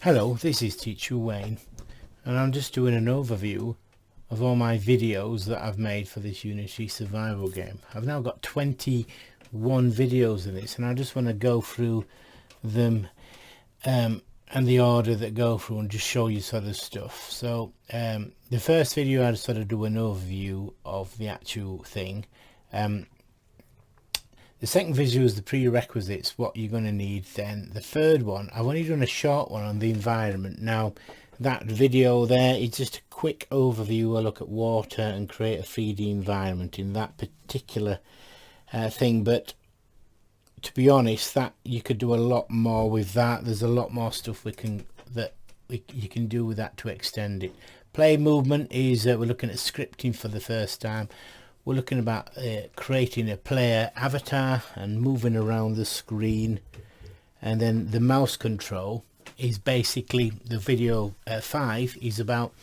Hello, this is Teacher Wayne, and I'm just doing an overview of all my videos that I've made for this Unity survival game. I've now got 21 videos of this, and I just want to go through them and the order that go through and just show you sort of stuff. So the first video I'd sort of do an overview of the actual thing. The second video is the prerequisites, what you're going to need. Then the third one, I've only done a short one on the environment. Now that video there is just a quick overview, a look at water and create a 3D environment in that particular thing. But to be honest, that you could do a lot more with that. There's a lot more stuff you can do with that to extend it. Play movement is we're looking at scripting for the first time. We're looking about creating a player avatar and moving around the screen, and then the mouse control is basically the video 5 is about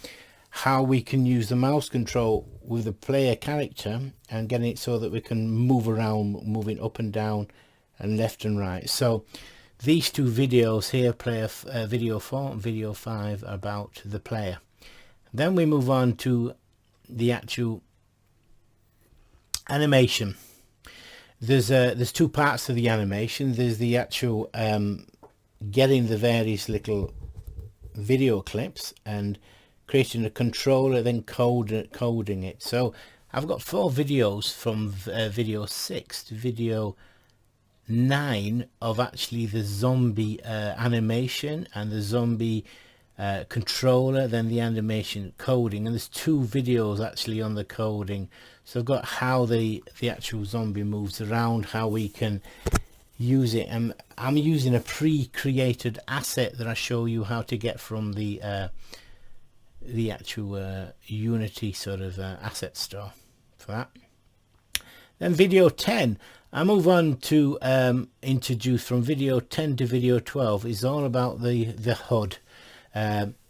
how we can use the mouse control with the player character and getting it so that we can move around, moving up and down and left and right. So these two videos here, video 4 and video 5, are about the player. Then we move on to the actual animation. There's two parts to the animation. There's the actual getting the various little video clips and creating a controller, then coding it. So I've got 4 videos from video 6 to video 9 of actually the zombie animation and the zombie controller, then the animation coding, and there's 2 videos actually on the coding. So I've got how the actual zombie moves around, how we can use it, and I'm using a pre-created asset that I show you how to get from the actual Unity sort of asset store for that. Then video 10, I move on to introduce from video 10 to video 12 is all about the HUD.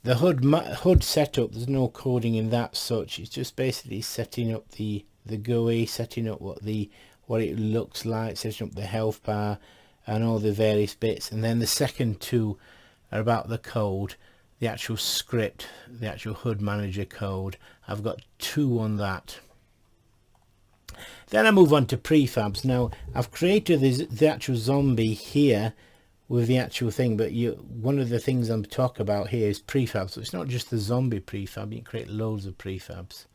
The HUD setup, there's no coding in that such. It's just basically setting up the GUI, setting up what it looks like, setting up the health bar and all the various bits. And then the second 2 are about the code, the actual script, the actual HUD manager code. I've got 2 on that. Then I move on to prefabs. Now I've created the actual zombie here with the actual thing, but one of the things I'm talking about here is prefabs. So it's not just the zombie prefab, you can create loads of prefabs.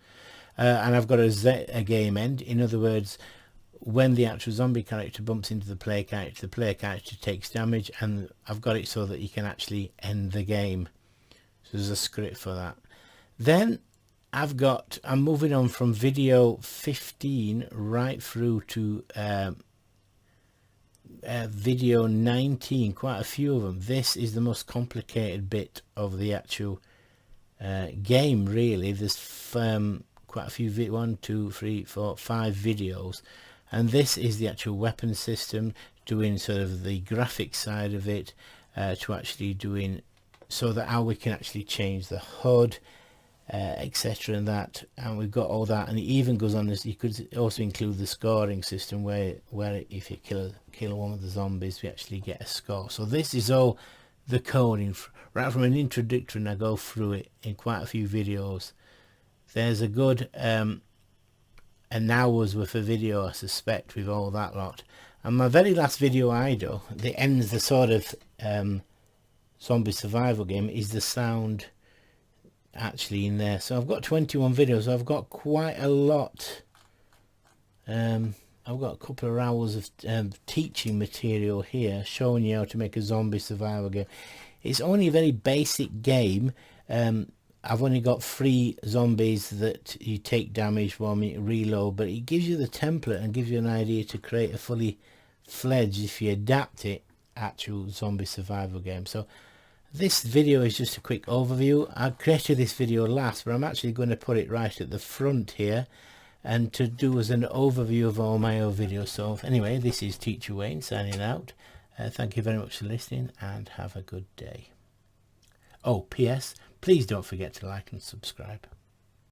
And I've got a game end. In other words, when the actual zombie character bumps into the player character takes damage, and I've got it so that you can actually end the game. So there's a script for that. Then I'm moving on from video 15 right through to video 19, quite a few of them. This is the most complicated bit of the actual game, really. There's quite a few 1, 2, 3, 4, 5 videos, and this is the actual weapon system, doing sort of the graphic side of it, to actually doing so that how we can actually change the HUD, etc. and that, and we've got all that. And it even goes on this, you could also include the scoring system where if you kill one of the zombies we actually get a score. So this is all the coding right from an introductory, and I go through it in quite a few videos. There's a good an hour's worth of video, I suspect, with all that lot. And my very last video I do that ends the sort of zombie survival game is the sound actually in there. So I've got 21 videos. I've got quite a lot. I've got a couple of hours of teaching material here, showing you how to make a zombie survival game. It's only a very basic game. I've only got 3 zombies that you take damage while you reload, but it gives you the template and gives you an idea to create a fully fledged, if you adapt it, actual zombie survival game. So this video is just a quick overview. I created this video last, but I'm actually going to put it right at the front here and to do as an overview of all my own videos. So anyway, this is Teacher Wayne signing out. Thank you very much for listening, and have a good day. Oh, PS, please don't forget to like and subscribe.